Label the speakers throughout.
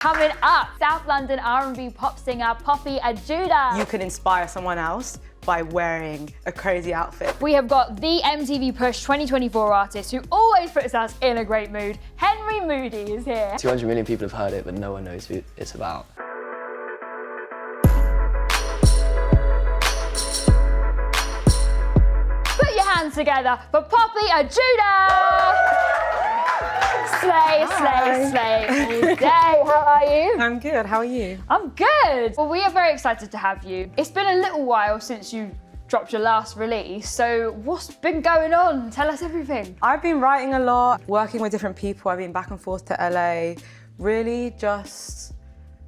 Speaker 1: Coming up, South London R&B pop singer Poppy Ajudha.
Speaker 2: You can inspire someone else by wearing a crazy outfit.
Speaker 1: We have got the MTV Push 2024 artist who always puts us in a great mood. Henry Moodie is here.
Speaker 3: 200 million people have heard it, but no one knows who it's about.
Speaker 1: Put your hands together for Poppy Ajudha! Slay, slay, slay all day. How are you?
Speaker 2: I'm good, how are you?
Speaker 1: I'm good. Well, we are very excited to have you. It's been a little while since you dropped your last release, so what's been going on? Tell us everything.
Speaker 2: I've been writing a lot, working with different people. I've been back and forth to LA, really just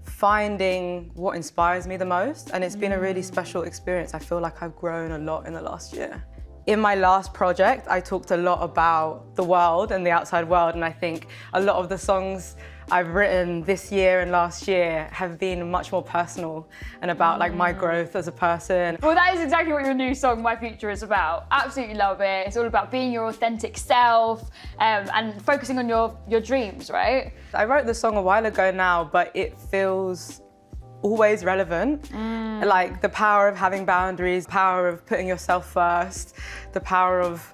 Speaker 2: finding what inspires me the most. And it's been a really special experience. I feel like I've grown a lot in the last year. In my last project, I talked a lot about the world and the outside world, and I think a lot of the songs I've written this year and last year have been much more personal and about like my growth as a person.
Speaker 1: Well, that is exactly what your new song, My Future, is about. Absolutely love it. It's all about being your authentic self and focusing on your dreams, right?
Speaker 2: I wrote the song a while ago now, but it feels always relevant. Like the power of having boundaries, the power of putting yourself first, the power of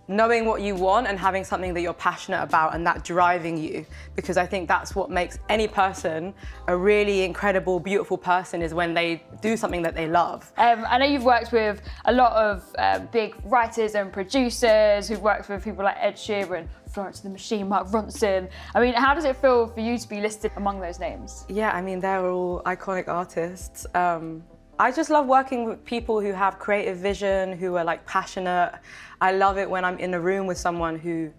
Speaker 2: knowing what you want and having something that you're passionate about and that driving you. Because I think that's what makes any person a really incredible, beautiful person, is when they do something that they love.
Speaker 1: I know you've worked with a lot of big writers and producers who've worked with people like Ed Sheeran, Florence and the Machine, Mark Ronson. I mean, how does it feel for you to be listed among those names?
Speaker 2: Yeah, I mean, they're all iconic artists. I just love working with people who have creative vision, who are like passionate. I love it when I'm in a room with someone who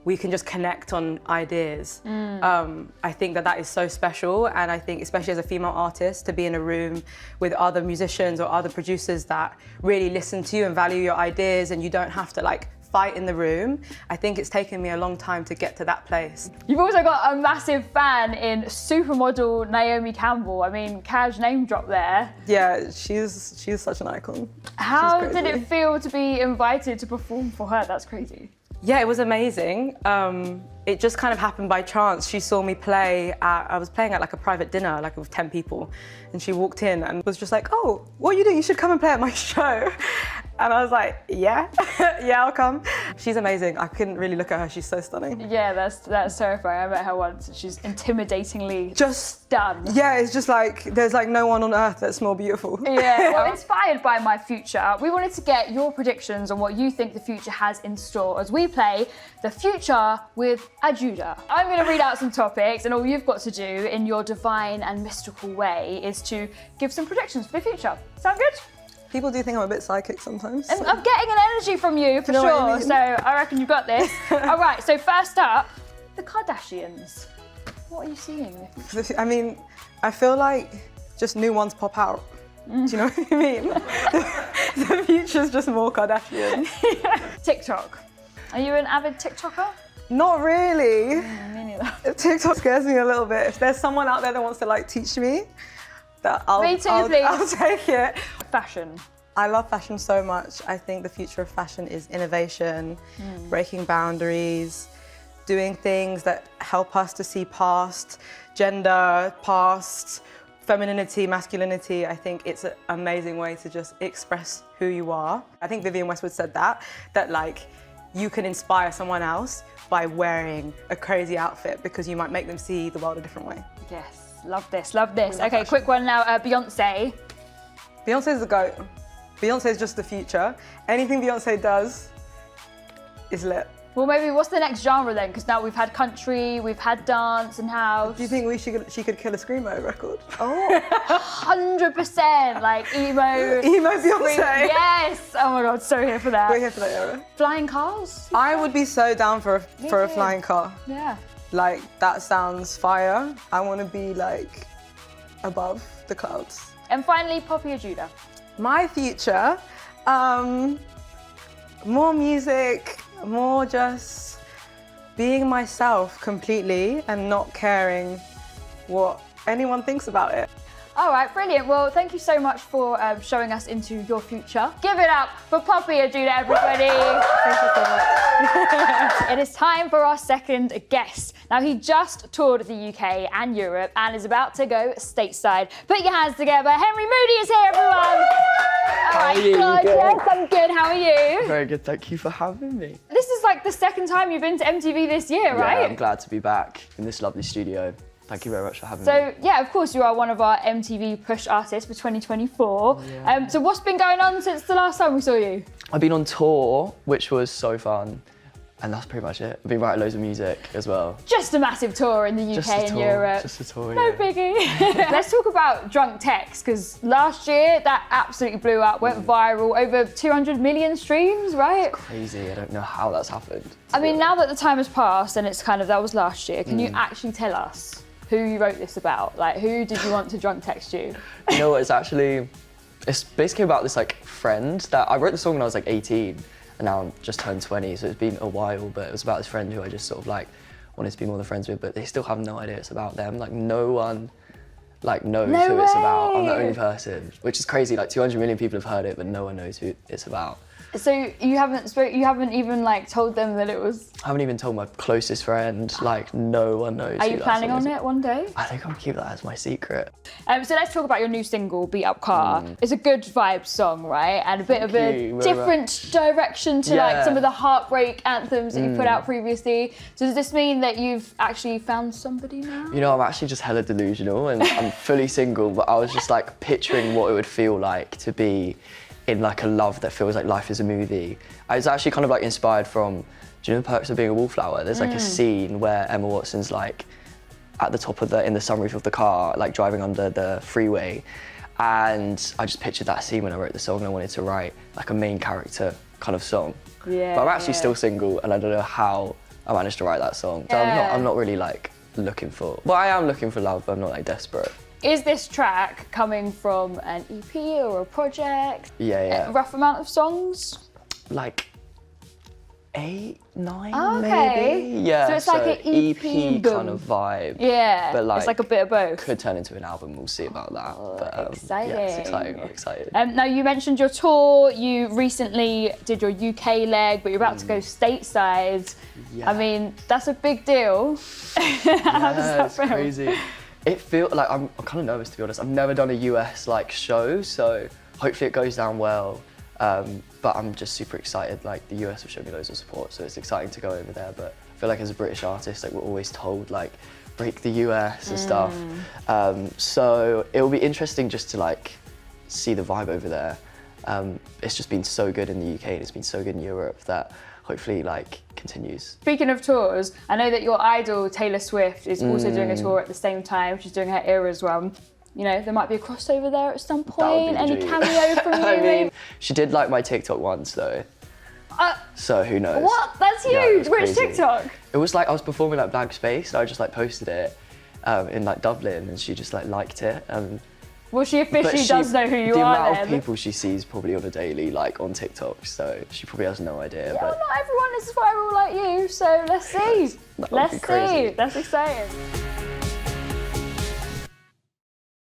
Speaker 2: we can just connect on ideas. I think that is so special, and I think especially as a female artist, to be in a room with other musicians or other producers that really listen to you and value your ideas, and you don't have to like fight in the room. I think it's taken me a long time to get to that place.
Speaker 1: You've also got a massive fan in supermodel Naomi Campbell. I mean, Kaj name drop there.
Speaker 2: Yeah, she's such an icon.
Speaker 1: How did it feel to be invited to perform for her? That's crazy.
Speaker 2: Yeah, it was amazing. It just kind of happened by chance. She saw me play I was playing at like a private dinner, like with 10 people. And she walked in and was just like, "Oh, what are you doing? You should come and play at my show." And I was like, yeah, yeah, I'll come. She's amazing. I couldn't really look at her. She's so stunning.
Speaker 1: Yeah, that's terrifying. I met her once. She's intimidatingly just done.
Speaker 2: Yeah, it's just like, there's like no one on earth that's more beautiful.
Speaker 1: Yeah, well, inspired by My Future, we wanted to get your predictions on what you think the future has in store as we play The Future with Ajudha. I'm going to read out some topics, and all you've got to do in your divine and mystical way is to give some predictions for the future. Sound good?
Speaker 2: People do think I'm a bit psychic sometimes.
Speaker 1: And I'm getting an energy from you, for
Speaker 2: know
Speaker 1: sure.
Speaker 2: what I mean?
Speaker 1: So I reckon you've got this. All right, so first up, the Kardashians. What are you seeing?
Speaker 2: I mean, I feel like just new ones pop out. Do you know what I mean? The future's just more Kardashian.
Speaker 1: TikTok. Are you an avid TikToker?
Speaker 2: Not really.
Speaker 1: Me neither.
Speaker 2: TikTok scares me a little bit. If there's someone out there that wants to like teach me,
Speaker 1: Me too, please.
Speaker 2: I'll take it.
Speaker 1: Fashion.
Speaker 2: I love fashion so much. I think the future of fashion is innovation, breaking boundaries, doing things that help us to see past gender, past femininity, masculinity. I think it's an amazing way to just express who you are. I think Vivienne Westwood said that like you can inspire someone else by wearing a crazy outfit because you might make them see the world a different way.
Speaker 1: Yes. Love this, love this. Okay, fashion. Quick one now, Beyonce.
Speaker 2: Beyonce's the GOAT. Beyonce's just the future. Anything Beyonce does is lit.
Speaker 1: Well, maybe what's the next genre then? Because now we've had country, we've had dance and house.
Speaker 2: Do you think she could kill a Screamo record?
Speaker 1: Oh, 100%, like emo.
Speaker 2: Emo Beyonce.
Speaker 1: Yes, oh my God, so here for that.
Speaker 2: We're here for that era.
Speaker 1: Flying cars?
Speaker 2: I would be so down for a flying car.
Speaker 1: Yeah.
Speaker 2: Like, that sounds fire. I want to be like above the clouds.
Speaker 1: And finally, Poppy Ajudha.
Speaker 2: My future, more music, more just being myself completely and not caring what anyone thinks about it.
Speaker 1: All right, brilliant. Well, thank you so much for showing us into your future. Give it up for Poppy Ajudha, everybody.
Speaker 2: Thank you so much.
Speaker 1: It is time for our second guest. Now, he just toured the UK and Europe and is about to go stateside. Put your hands together. Henry Moodie is here, everyone. All right, gorgeous. I'm good. How are you?
Speaker 3: Very good, thank you for having me.
Speaker 1: This is like the second time you've been to MTV this year, right?
Speaker 3: Yeah, I'm glad to be back in this lovely studio. Thank you very much for having me.
Speaker 1: So, yeah, of course, you are one of our MTV Push artists for 2024.
Speaker 3: Yeah.
Speaker 1: So what's been going on since the last time we saw you?
Speaker 3: I've been on tour, which was so fun, and that's pretty much it. I've been writing loads of music as well.
Speaker 1: Just a massive tour in the UK and Europe.
Speaker 3: Just a tour,
Speaker 1: No
Speaker 3: yeah.
Speaker 1: biggie. Let's talk about Drunk Text, because last year that absolutely blew up, went viral, over 200 million streams, right?
Speaker 3: Crazy, I don't know how that's happened.
Speaker 1: I mean, now that the time has passed and it's kind of, that was last year, can you actually tell us who you wrote this about? Like, who did you want to drunk text you?
Speaker 3: You know what, it's basically about this like friend that, I wrote the song when I was like 18, and now I'm just turned 20, so it's been a while, but it was about this friend who I just sort of like wanted to be more than friends with, but they still have no idea it's about them. Like, no one like knows who it's about. I'm the only person, which is crazy. Like 200 million people have heard it, but no one knows who it's about.
Speaker 1: So you haven't even like told them that it was...
Speaker 3: I haven't even told my closest friend. Like, no one knows.
Speaker 1: Are you planning on it one day?
Speaker 3: I think I'll keep that as my secret.
Speaker 1: So let's talk about your new single, Beat Up Car. It's a good vibe song, right? And a bit of a
Speaker 3: you.
Speaker 1: different direction to like
Speaker 3: Yeah.
Speaker 1: some of the heartbreak anthems that you put out previously. So does this mean that you've actually found somebody now?
Speaker 3: You know, I'm actually just hella delusional, and I'm fully single, but I was just like picturing what it would feel like to be in like a love that feels like life is a movie. I was actually kind of like inspired from, do you know The Perks of Being a Wallflower? There's like a scene where Emma Watson's like at the top of in the sunroof of the car, like driving under the freeway. And I just pictured that scene when I wrote the song, and I wanted to write like a main character kind of song.
Speaker 1: Yeah.
Speaker 3: But I'm actually still single, and I don't know how I managed to write that song. So I'm not really like looking for, well, I am looking for love, but I'm not like desperate.
Speaker 1: Is this track coming from an EP or a project?
Speaker 3: Yeah.
Speaker 1: A rough amount of songs?
Speaker 3: Like 8, 9
Speaker 1: Okay.
Speaker 3: maybe? Yeah,
Speaker 1: So it's like an EP boom.
Speaker 3: kind of vibe.
Speaker 1: Yeah,
Speaker 3: But like,
Speaker 1: it's like a bit of both.
Speaker 3: Could turn into an album, we'll see about that. But
Speaker 1: exciting.
Speaker 3: yeah, it's exciting, I'm excited.
Speaker 1: Now you mentioned your tour, you recently did your UK leg, but you're about to go stateside.
Speaker 3: Yeah.
Speaker 1: I mean, that's a big deal. How does that
Speaker 3: It's
Speaker 1: feel?
Speaker 3: crazy. It feels like, I'm kind of nervous to be honest. I've never done a US like show, so hopefully it goes down well. But I'm just super excited. Like the US have shown me loads of support, so it's exciting to go over there. But I feel like as a British artist, like we're always told like break the US and stuff. So it will be interesting just to like see the vibe over there. It's just been so good in the UK and it's been so good in Europe that hopefully like continues.
Speaker 1: Speaking of tours, I know that your idol Taylor Swift is also doing a tour at the same time. She's doing her era as well. You know, there might be a crossover there at some point. Any
Speaker 3: dream.
Speaker 1: cameo from you?
Speaker 3: I mean,
Speaker 1: maybe?
Speaker 3: she did like my TikTok once though. So who knows?
Speaker 1: What? That's
Speaker 3: Yeah, it
Speaker 1: huge.
Speaker 3: was
Speaker 1: Which
Speaker 3: crazy.
Speaker 1: TikTok?
Speaker 3: It was like I was performing like Blank Space, and I just like posted it in like Dublin, and she just like liked it.
Speaker 1: Well, she officially
Speaker 3: But
Speaker 1: does know who you
Speaker 3: the
Speaker 1: are
Speaker 3: amount
Speaker 1: then.
Speaker 3: of people she sees probably on a daily, like on TikTok, so she probably has no idea.
Speaker 1: Yeah,
Speaker 3: but
Speaker 1: not everyone is viral like you, so let's see.
Speaker 3: That would
Speaker 1: Let's
Speaker 3: be
Speaker 1: see.
Speaker 3: crazy.
Speaker 1: That's exciting.